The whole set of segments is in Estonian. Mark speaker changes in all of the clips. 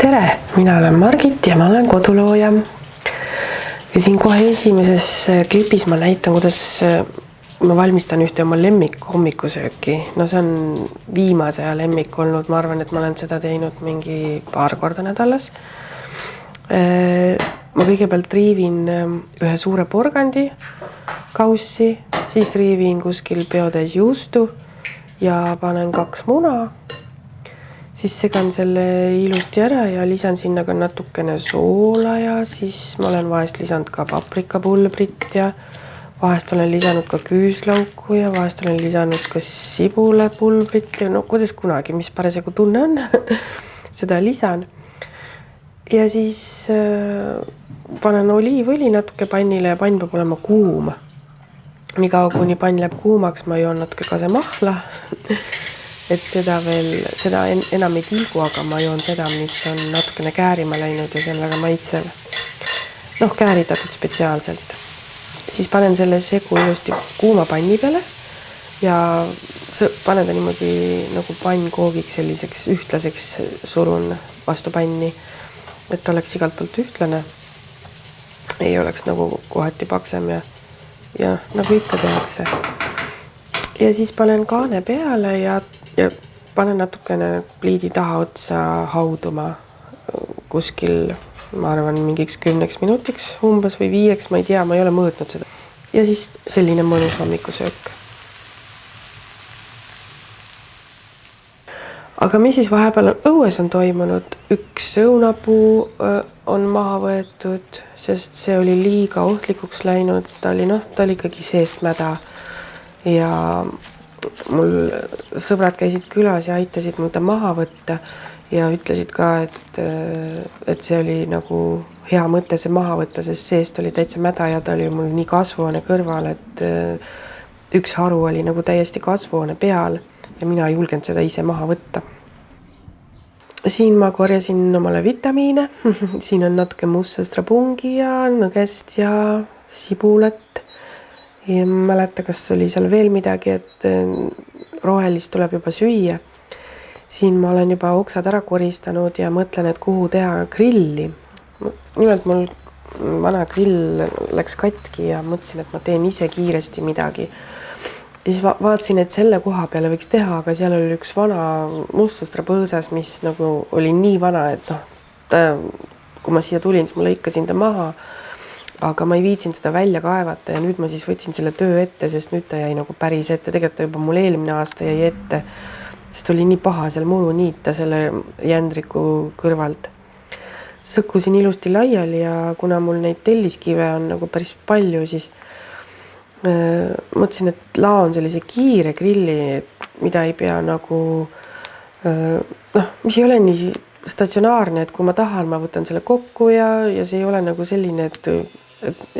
Speaker 1: Tere, mina olen Margit ja ma olen kodulooja. Ja siin kohe esimeses klipis ma näitan, kuidas ma valmistan ühte oma lemmik hommikusööki. No see on viimase aja lemmik olnud. Ma arvan, et ma olen seda teinud mingi paar korda nädalas. Ma kõigepealt riivin ühe suure porgandi kaussi, siis riivin kuskil peotäis juustu ja panen 2 muna. Siis segan selle ilusti ära ja lisan sinna ka natukene soola ja siis ma olen vahest lisanud ka paprikapulbrit ja vahest olen lisanud ka küüslauku ja vahest olen lisanud ka sibulepulbrit ja no kuidas kunagi, mis parasjagu tunne on, seda lisan. Ja siis panen oliivõli natuke pannile ja pann peab olema kuum. Niikaua kuni pann läheb kuumaks, ma joon natuke kasemahla. Et seda enam ei tilgu, aga ma joon seda, mis on natukene käärima läinud ja see on väga maitsev. Noh, kääritatud spetsiaalselt. Siis panen selle segu ilusti kuuma panni peale ja panen ta niimoodi nagu pann koogiks selliseks ühtlaseks surun vastu panni, et oleks igalt poolt ühtlane. Ei oleks nagu kohati paksem ja nagu ikka tehakse. Ja siis panen kaane peale ja panen natukene pliidi taha otsa hauduma kuskil, ma arvan, mingiks 10 minutiks umbes või 5, ma ei tea, ma ei ole mõõtnud seda. Ja siis selline mõnus hommikusöök. Aga mis siis vahepeal õues on toimunud? Üks õunapuu on maha võetud, sest see oli liiga ohtlikuks läinud. Ta oli ikkagi seest mäda ja mul sõbrad käisid külas ja aitasid mul ta maha võtta ja ütlesid ka, et see oli nagu hea mõte see maha võtta, sest seest oli täitsa mäda ja ta oli mul nii kasvuhoone kõrval, et üks haru oli nagu täiesti kasvuhoone peal ja mina ei julgenud seda ise maha võtta. Siin ma korjasin omale vitamiine. Siin on natuke musta strapungi ja nõgest ja sibulat. Ja ma mäleta, kas oli seal veel midagi, et rohelist tuleb juba süüa. Siin ma olen juba oksad ära koristanud ja mõtlen, et kuhu teha grilli. Nimelt mul vana grill läks katki ja mõtlesin, et ma teen ise kiiresti midagi. Ja siis vaatasin, et selle koha peale võiks teha, aga seal oli üks vana mustustra põõsas, mis nagu oli nii vana, et kui ma siia tulin, siis ma lõikasin ta maha. Aga ma ei viitsin seda välja kaevata ja nüüd ma siis võtsin selle töö ette, sest nüüd ta jäi nagu päris ette. Tegelikult juba mul eelmine aasta jäi ette, sest oli nii paha seal muru niita selle jändriku kõrvalt. Sõkkusin ilusti laiali ja kuna mul neid telliskive on nagu päris palju, siis mõtlesin, et laon sellise kiire grilli, mida ei pea nagu, mis ei ole nii statsionaarne, et kui ma tahan, ma võtan selle kokku ja see ei ole nagu selline, et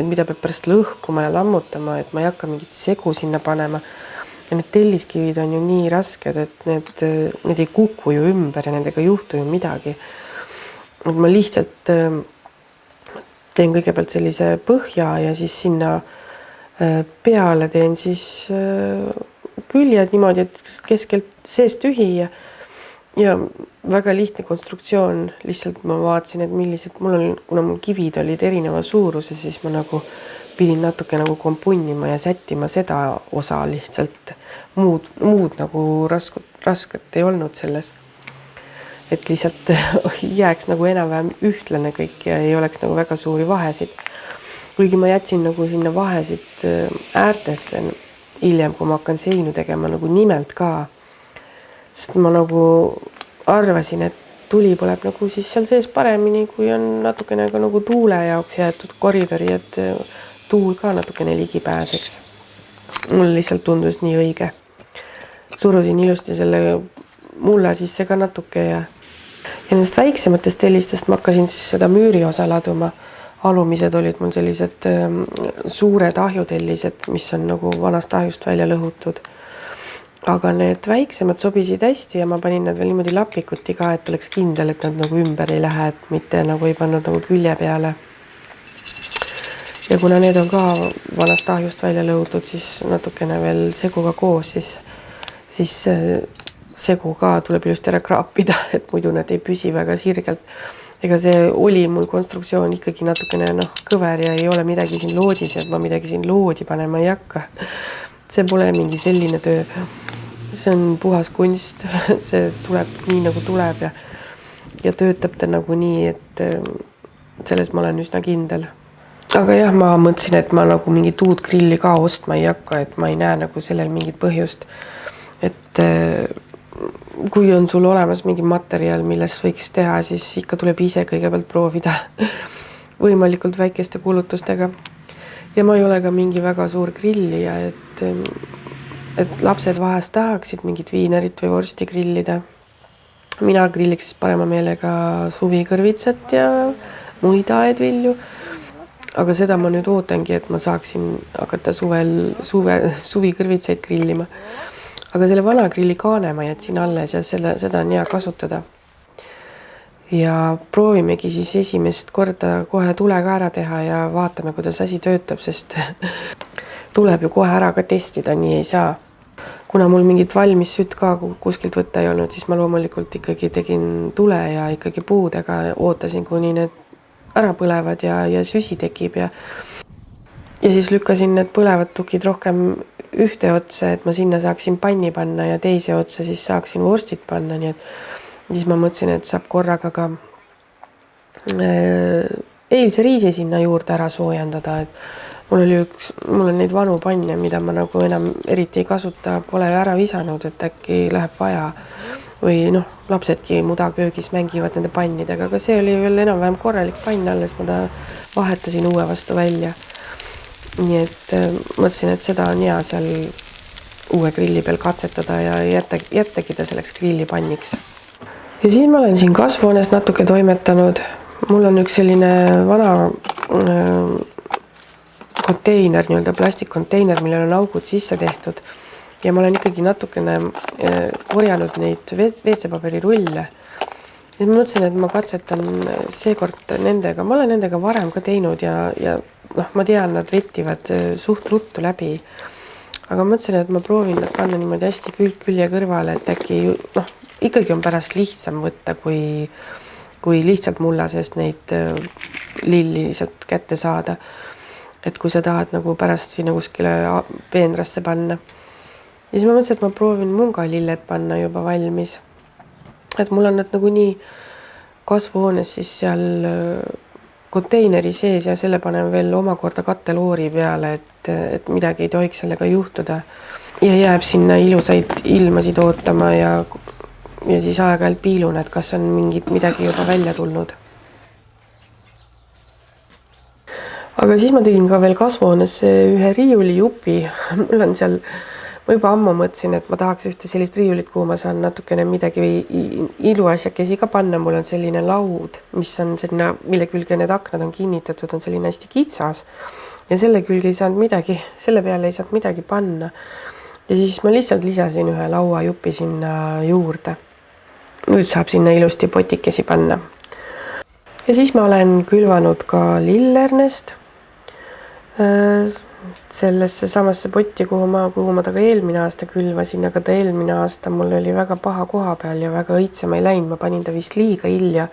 Speaker 1: mida peab pärast lõhkuma ja lammutama, et ma ei hakka mingit segu sinna panema. Ja need telliskivid on ju nii rasked, et need ei kuku ju ümber ja nendega ei juhtu ju midagi. Ma lihtsalt teen kõigepealt sellise põhja ja siis sinna peale teen siis küljed niimoodi, et keskelt seest tühi ja väga lihtne konstruktsioon. Lihtsalt ma vaatasin, et millised kuna mul kivid olid erineva suuruse, siis ma nagu pidin natuke nagu kompunnima ja sättima seda osa lihtsalt. Muud nagu rasket ei olnud selles. Et lihtsalt jääks nagu enam-vähem ühtlane kõik ja ei oleks nagu väga suuri vahesid. Kuigi ma jätsin nagu sinna vahesid äärtesse hiljem, kui ma hakkan seinu tegema nagu nimelt ka. Sest ma nagu arvasin, et tuli põleb nagu siis seal sees paremini, kui on natukene nagu tuule jaoks jäetud koridori, et tuul ka natukene ligi pääseks. Mul lihtsalt tundus nii õige. Surusin ilusti selle mulla sisse ka natuke ja nendest väiksematest tellistest ma hakkasin siis seda müüri osa laduma. Alumised olid mul sellised suured ahjutellised, mis on nagu vanast ahjust välja lõhutud. Aga need väiksemad sobisid hästi ja ma panin need veel niimoodi lapikuti ka, et oleks kindel, et nad nagu ümber ei lähe, et mitte nagu ei pannud nagu külje peale. Ja kuna need on ka vanast ahjust välja lõhutud, siis natukene veel seguga koos, siis segu ka tuleb ilusti ära kraapida, et muidu nad ei püsi väga sirgelt. Ega see oli mul konstruktsioon ikkagi natukene kõver ja ei ole midagi siin loodis, et ma midagi siin loodi panema ei hakka. See pole mingi selline töö. See on puhas kunst, see tuleb nii nagu tuleb ja töötab ta nagu nii, et selles ma olen üsna kindel. Aga jah, ma mõtlesin, et ma nagu mingit uut grilli ka ostma ei hakka, et ma ei näe nagu sellel mingit põhjust. Et kui on sul olemas mingi materjal, millest võiks teha, siis ikka tuleb ise kõigepealt proovida võimalikult väikeste kulutustega. Ja ma ei ole ka mingi väga suur grillija, et lapsed vahest tahaksid mingit viinerit või vorsti grillida. Mina grilliks parema meelega suvikõrvitsat ja muid aedvilju. Aga seda ma nüüd ootangi, et ma saaksin hakata suvikõrvitsaid grillima. Aga selle vana grilli kaane ma jätsin alles ja seda on hea kasutada. Ja proovimegi siis esimest korda kohe tule ka ära teha ja vaatame, kuidas asi töötab, sest tuleb ju kohe ära ka testida, nii ei saa. Kuna mul mingit valmis sütt ka kuskilt võtta ei olnud, siis ma loomulikult ikkagi tegin tule ja ikkagi puudega ootasin, kuni need ära põlevad ja süsi tekib ja siis lükkasin need põlevad tukid rohkem ühte otsa, et ma sinna saaksin panni panna ja teise otsa siis saaksin vorstid panna, nii et siis ma mõtlesin, et saab korraga ka eilse riisi sinna juurde ära soojendada, et mul on neid vanu panne, mida ma nagu enam eriti ei kasuta, pole ära visanud, et äkki läheb vaja või lapsedki mudaköögis mängivad nende pannidega, aga see oli veel enam-vähem korralik pann, alles ma ta vahetasin uue vastu välja. Nii et mõtlesin, et seda on hea seal uue grilli peal katsetada ja jättagi ta selleks grillipanniks. Ja siis ma olen siin kasvuhoones natuke toimetanud. Mul on üks selline vana konteiner, plastikkonteiner, millel on augud sisse tehtud. Ja ma olen ikkagi natukene korjanud neid WC-paperi rulle. Ja ma mõtlesin, et ma katsetan seekord nendega. Ma olen nendega varem ka teinud ja ma tean, nad vettivad suht ruttu läbi. Aga mõtlesin, et ma proovin nad panna niimoodi hästi külje kõrvale, et äkki ikkagi on pärast lihtsam võtta, kui lihtsalt mulla seest neid lilli lihtsalt kätte saada. Et kui sa tahad nagu pärast sinna kuskile peenrasse panna. Ja siis ma mõtlesin, et ma proovin mungalilled panna juba valmis. Et mul on nad nagu nii kasvuhoones siis seal konteineri sees ja selle panen veel omakorda katteloori peale, et midagi ei tohiks sellega juhtuda. Ja jääb sinna ilusaid ilmasid ootama ja siis aeg-ajalt piilun, et kas on midagi juba välja tulnud. Aga siis ma tegin ka veel kasvuhoones ühe riiuli jupi. Mul on seal ma juba ammu mõtlesin, et ma tahaks ühte sellist riiulit, kuhu ma saan natukene midagi iluasjakesi ka panna. Mul on selline laud, mis on selline, mille külge need aknad on kinnitatud, on selline hästi kitsas. Ja selle külge ei saanud midagi, selle peale ei saanud midagi panna. Ja siis ma lihtsalt lisasin ühe lauajupi sinna juurde. Nüüd saab sinna ilusti potikesi panna. Ja siis ma olen külvanud ka lillernest sellesse samasse potti, kuhu ma ta ka eelmine aasta külvasin, aga ta eelmine aasta mul oli väga paha koha peal ja väga õitsema ei läinud. Ma panin ta vist liiga hilja.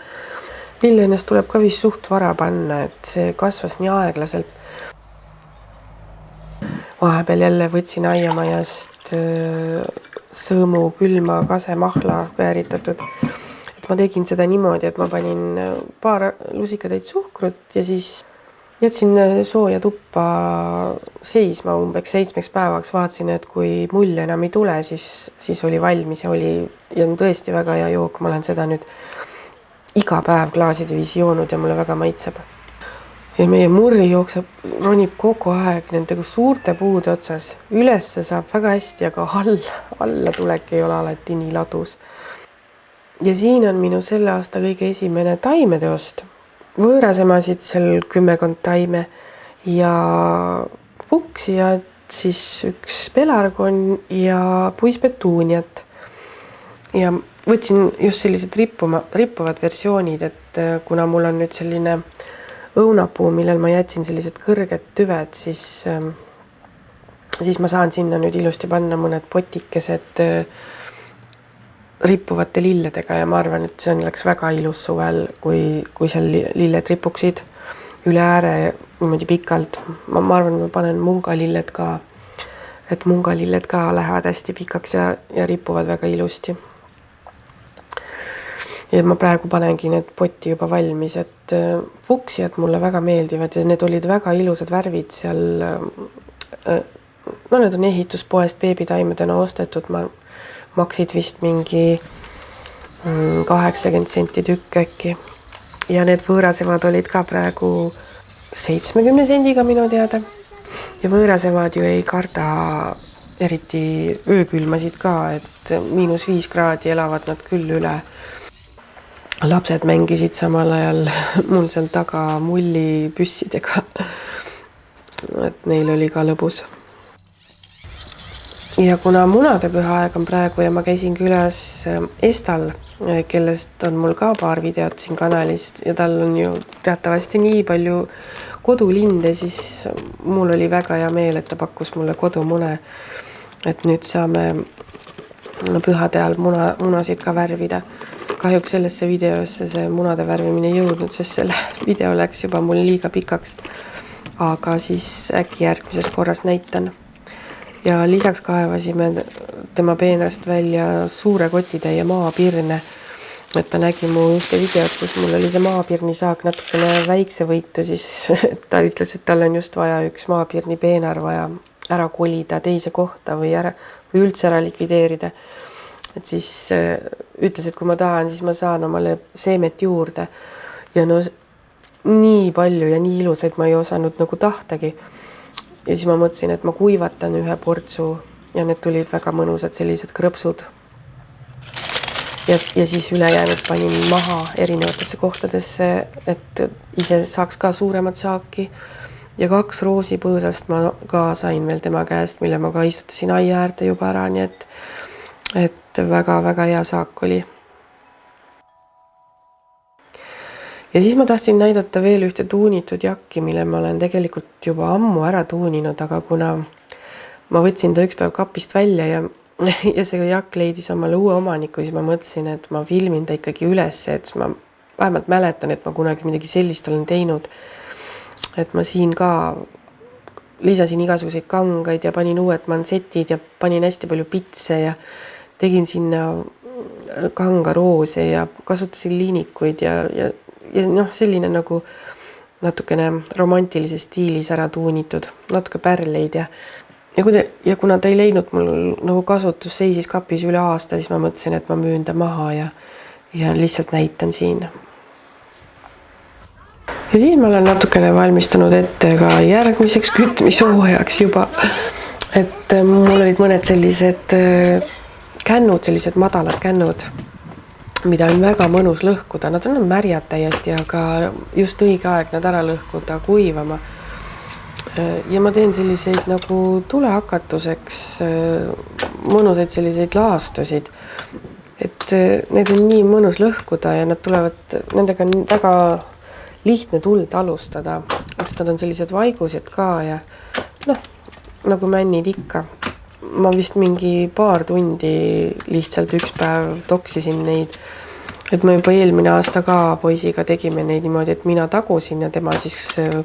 Speaker 1: Lillernest tuleb ka vist suht vara panna, et see kasvas nii aeglaselt. Vahepeal jälle võtsin aiamajast sõõmu külma kasemahla vääritatud. Et ma tegin seda niimoodi, et ma panin paar lusikatäit suhkrut ja siis jätsin sooja tuppa seisma umbeks 7 päevaks, vaatasin, et kui mull enam ei tule, siis oli valmis ja on tõesti väga hea jook. Ma olen seda nüüd iga päev klaaside viisi joonud ja mulle väga maitseb. Ja meie murri ronib kogu aeg nende suurte puude otsas. Ülesse saab väga hästi, aga alla tulek ei ole alati nii ladus. Ja siin on minu selle aasta kõige esimene taimeteost. Võõrasemasid seal 10 taime ja puksi ja siis üks pelargon ja puispetuuniat. Ja võtsin just sellised rippuvad versioonid, et kuna mul on nüüd selline õunapuu, millel ma jätsin sellised kõrged tüved, siis ma saan sinna nüüd ilusti panna mõned potikesed rippuvate lilledega ja ma arvan, et see oleks väga ilus suvel, kui seal lilled ripuksid üle ääre niimoodi pikalt. Ma arvan, ma panen mungalilled ka, et mungalilled ka lähevad hästi pikaks ja ripuvad väga ilusti. Ja ma praegu panengi need potti juba valmis, et fuksiad mulle väga meeldivad ja need olid väga ilusad värvid seal. No need on ehituspoest beebitaimedena ostetud, maksid vist mingi 80 senti tükk äkki. Ja need võõrasemad olid ka praegu 70 sendiga minu teada. Ja võõrasemad ju ei karda eriti öökülmasid ka, et -5 kraadi elavad nad küll üle. Lapsed mängisid samal ajal mul seal taga mullipüssidega. Et neil oli ka lõbus. Ja kuna munadepüha aeg on praegu ja ma käisin külas Estal, kellest on mul ka paar videot siin kanalist ja tal on ju teatavasti nii palju kodulinde, siis mul oli väga hea meel, et ta pakkus mulle kodumune. Et nüüd saame pühade ajal munasid ka värvida. Kahjuks sellesse videosse see munade värvimine ei jõudnud, sest selle video läks juba mul liiga pikaks. Aga siis äkki järgmises korras näitan. Ja lisaks kaevasime tema peenrast välja suure kotitäie maapirne. Et ta nägi mu ühte videot, kus mul oli see maapirnisaak natukene väikse võitu, siis ta ütles, et tal on just vaja üks maapirni peenar vaja ära kolida teise kohta või üldse ära likvideerida. Et siis ütles, et kui ma tahan, siis ma saan omale seemet juurde. Ja no nii palju ja nii ilusaid ma ei osanud nagu tahtagi. Ja siis ma mõtlesin, et ma kuivatan ühe portsu ja need tulid väga mõnusad sellised krõpsud. Ja siis ülejäänud panin maha erinevatesse kohtadesse, et ise saaks ka suuremat saaki. Ja 2 roosipõõsast ma ka sain veel tema käest, mille ma ka istutasin aia äärde juba ära, nii et väga-väga hea saak oli. Ja siis ma tahtsin näidata veel ühte tuunitud jakki, mille ma olen tegelikult juba ammu ära tuuninud, aga kuna ma võtsin ta üks päev kapist välja ja see jakk leidis omale uue omaniku, siis ma mõtlesin, et ma filmin ta ikkagi üles, et ma vähemalt mäletan, et ma kunagi midagi sellist olen teinud. Et ma siin ka lisasin igasuguseid kangaid ja panin uued mansetid ja panin hästi palju pitse ja tegin sinna kangaroose ja kasutasin liinikuid ja noh, selline nagu natukene romantilise stiilis ära tuunitud, natuke pärleid ja kuna ta ei leidnud mul nagu kasutus, seisis kapis üle aasta, siis ma mõtlesin, et ma müün ta maha ja lihtsalt näitan siin. Ja siis ma olen natukene valmistunud ette ka järgmiseks kütmishooajaks juba. Et mul olid mõned sellised kännud, sellised madalad kännud, mida on väga mõnus lõhkuda. Nad on märjad täiesti, aga just õige aeg nad ära lõhkuda kuivama. Ja ma teen selliseid nagu tulehakatuseks mõnusaid selliseid laastusid. Et need on nii mõnus lõhkuda ja nad tulevad, nendega on väga lihtne tuld alustada. Sest nad on sellised vaigused ka ja noh, nagu männid ikka. Ma vist mingi paar tundi lihtsalt üks päev toksisin neid. Et me juba eelmine aasta ka poisiga tegime neid niimoodi, et mina tagusin ja tema siis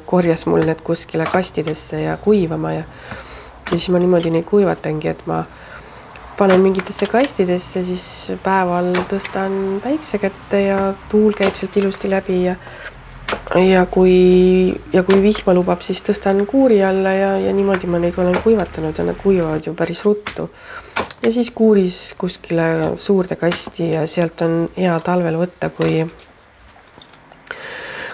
Speaker 1: korjas mul need kuskile kastidesse ja kuivama ja siis ma niimoodi neid kuivatangi, et ma panen mingitesse kastidesse, siis päeval tõstan päikse kätte ja tuul käib sealt ilusti läbi ja kui vihma lubab, siis tõstan kuuri alla ja niimoodi ma neid olen kuivatanud ja nad kuivavad ju päris ruttu. Ja siis kuuris kuskile suurde kasti ja sealt on hea talvel võtta,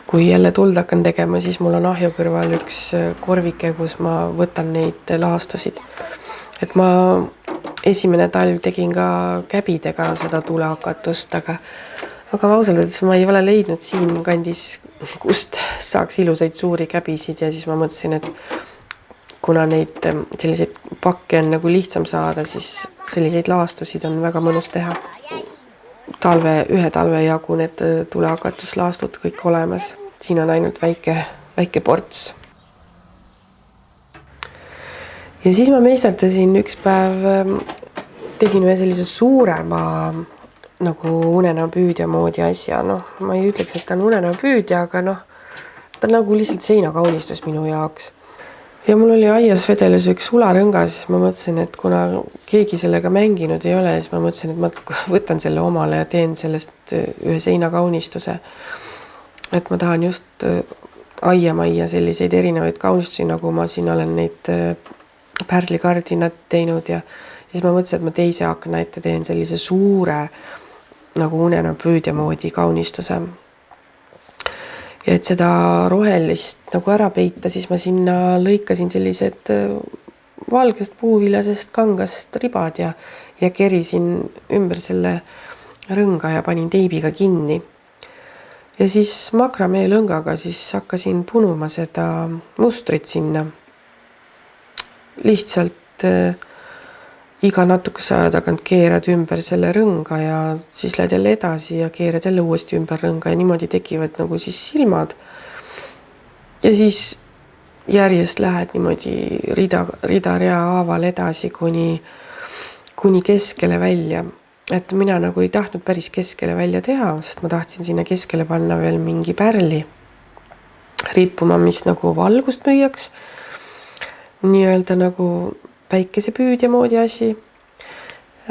Speaker 1: kui jälle tuld hakkan tegema, siis mul on ahju kõrval üks korvike, kus ma võtan neid laastusid. Et ma esimene talv tegin ka käbidega seda tulehakatust, aga ausalt öeldes ma ei ole leidnud siin kandis, kust saaks ilusaid suuri käbisid ja siis ma mõtlesin, et kuna neid selliseid pakke on nagu lihtsam saada, siis selliseid laastusid on väga mõnus teha. Ühe talve jagu need tulehakatuslaastud kõik olemas. Siin on ainult väike ports. Ja siis ma meisterdasin üks päev, tegin ühe sellise suurema nagu unenäopüüdja moodi asja, noh, ma ei ütleks, et ta on unenäopüüdja, aga noh, ta on nagu lihtsalt seinakaunistus minu jaoks. Ja mul oli aias vedeles üks sularõngas, siis ma mõtlesin, et kuna keegi sellega mänginud ei ole, siis ma mõtlesin, et ma võtan selle omale ja teen sellest ühe seinakaunistuse. Et ma tahan just aiamajja selliseid erinevaid kaunistusi, nagu ma siin olen neid pärlikardinat teinud ja siis ma mõtlesin, et ma teise akna ette teen sellise suure nagu unenäopüüdja moodi kaunistuse. Ja et seda rohelist nagu ära peita, siis ma sinna lõikasin sellised valgest puuviljasest kangast ribad ja kerisin ümber selle rõnga ja panin teibiga kinni. Ja siis makramee lõngaga siis hakkasin punuma seda mustrit sinna. Lihtsalt iga natukese aja tagant keerad ümber selle rõnga ja siis lähed jälle edasi ja keerad jälle uuesti ümber rõnga ja niimoodi tekivad nagu siis silmad. Ja siis järjest lähed niimoodi rida-rea haaval edasi kuni keskele välja. Et mina nagu ei tahtnud päris keskele välja teha, sest ma tahtsin sinna keskele panna veel mingi pärli rippuma, mis nagu valgust müüaks. Nii-öelda nagu päikesepüüdja moodi asi.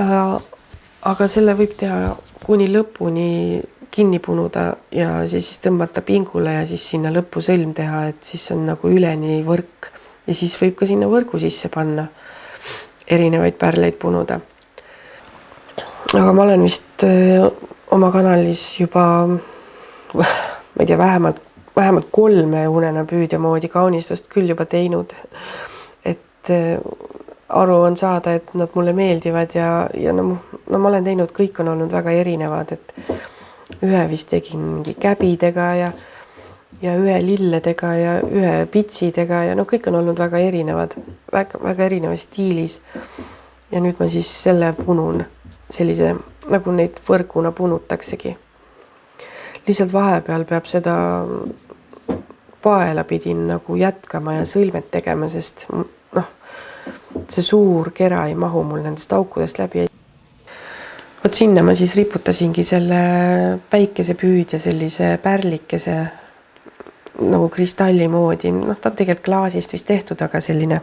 Speaker 1: Aga selle võib teha kuni lõpuni kinni punuda ja siis tõmmata pingule ja siis sinna lõppu sõlm teha, et siis on nagu üleni võrk. Ja siis võib ka sinna võrgu sisse panna erinevaid pärleid punuda. Aga ma olen vist oma kanalis juba, ma ei tea, vähemalt 3 unenäopüüdja moodi kaunistust küll juba teinud. Et aru on saada, et nad mulle meeldivad ja no ma olen teinud, kõik on olnud väga erinevad, et ühe vist tegin mingi käbidega ja ühe lilledega ja ühe pitsidega ja no kõik on olnud väga erinevad, väga erinevas stiilis. Ja nüüd ma siis selle punun sellise, nagu neid võrguna punutaksegi. Lihtsalt vahepeal peab seda paela pidin nagu jätkama ja sõlmed tegema, sest see suur kera ei mahu mul nendest aukudest läbi. Võt sinna ma siis riputasingi selle päikesepüüdja sellise pärlikese nagu kristalli moodi. Noh, ta on tegelikult klaasist vist tehtud, aga selline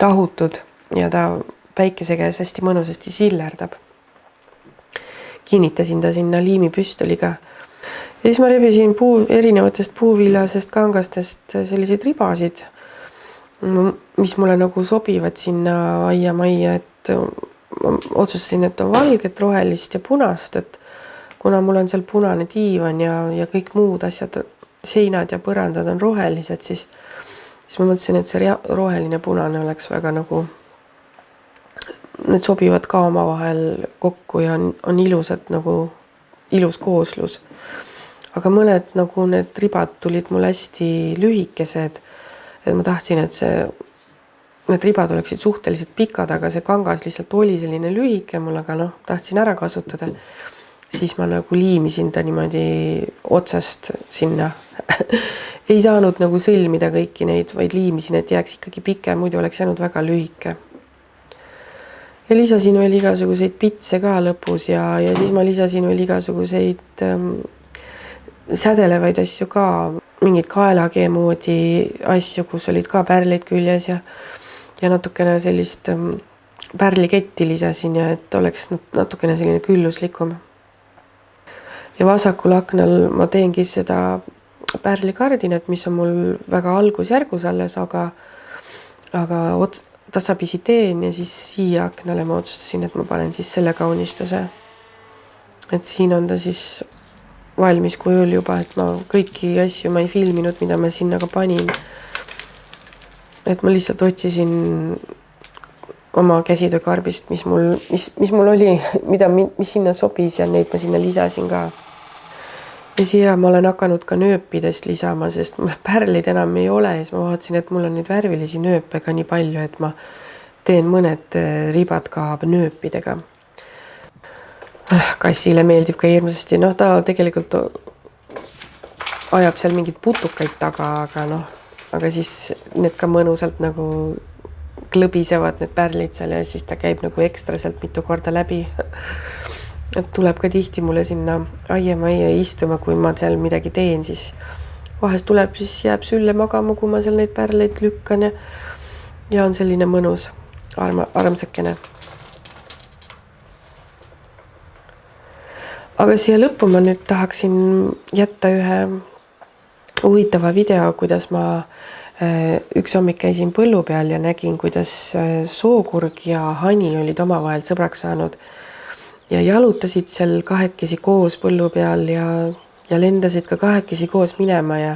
Speaker 1: tahutud ja ta päikese käes hästi mõnusasti sillerdab. Kinnitasin ta sinna liimipüstoliga. Ja siis ma rebisin erinevatest puuviljasest kangastest selliseid ribasid, mis mulle nagu sobivad sinna aiamajja, et ma otsustasin, et on valget, rohelist ja punast, et kuna mul on seal punane diivan ja kõik muud asjad, seinad ja põrandad on rohelised, siis ma mõtlesin, et see roheline punane oleks väga nagu, need sobivad ka omavahel kokku ja on ilusad nagu ilus kooslus. Aga mõned nagu need ribad tulid mul hästi lühikesed. Et ma tahtsin, et need ribad oleksid suhteliselt pikad, aga see kangas lihtsalt oli selline lühike mul, aga noh, tahtsin ära kasutada. Siis ma nagu liimisin ta niimoodi otsast sinna. Ei saanud nagu sõlmida kõiki neid, vaid liimisin, et jääks ikkagi pikem, muidu oleks jäänud väga lühike. Ja lisasin veel igasuguseid pitse ka lõpus ja siis ma lisasin veel igasuguseid sädelevaid asju ka, mingid kaelakee moodi asju, kus olid ka pärlid küljes ja natukene sellist pärliketti lisasin ja et oleks natukene selline külluslikum. Ja vasakul aknal ma teengi seda pärlikardinat, mis on mul väga algusjärgus alles, aga tasapisi teen ja siis siia aknale ma otsustasin, et ma panen siis selle kaunistuse. Et siin on ta siis valmis kujul juba, et ma kõiki asju ma ei filminud, mida ma sinna ka panin. Et ma lihtsalt otsisin oma käsitöökarbist, mis mul oli, mis sinna sobis ja neid ma sinna lisasin ka. Ja siia ma olen hakanud ka nööpidest lisama, sest pärlid enam ei ole ja siis ma vaatasin, et mul on neid värvilisi nööpe ka nii palju, et ma teen mõned ribad ka nööpidega. Kassile meeldib ka hirmsasti, noh, ta tegelikult ajab seal mingid putukaid taga, aga siis need ka mõnusalt nagu klõbisevad need pärlid seal ja siis ta käib nagu ekstra sealt mitu korda läbi. Et tuleb ka tihti mulle sinna aiemajja istuma, kui ma seal midagi teen, siis vahest tuleb, siis jääb sülle magama, kui ma seal neid pärleid lükkan ja on selline mõnus armsakene. Aga siia lõppu ma nüüd tahaksin jätta ühe huvitava video, kuidas ma üks hommik käisin põllu peal ja nägin, kuidas sookurg ja hani olid omavahel sõbraks saanud ja jalutasid seal kahekesi koos põllu peal ja lendasid ka kahekesi koos minema ja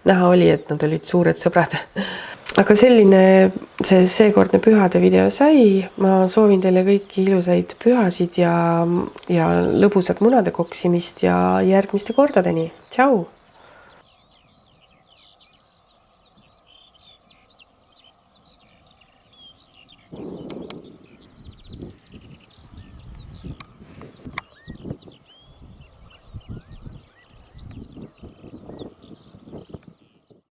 Speaker 1: näha oli, et nad olid suured sõbrad. Aga selline see seekordne pühade video sai. Ma soovin teile kõiki ilusaid pühasid ja lõbusat munade koksimist ja järgmiste kordadeni. Tšau!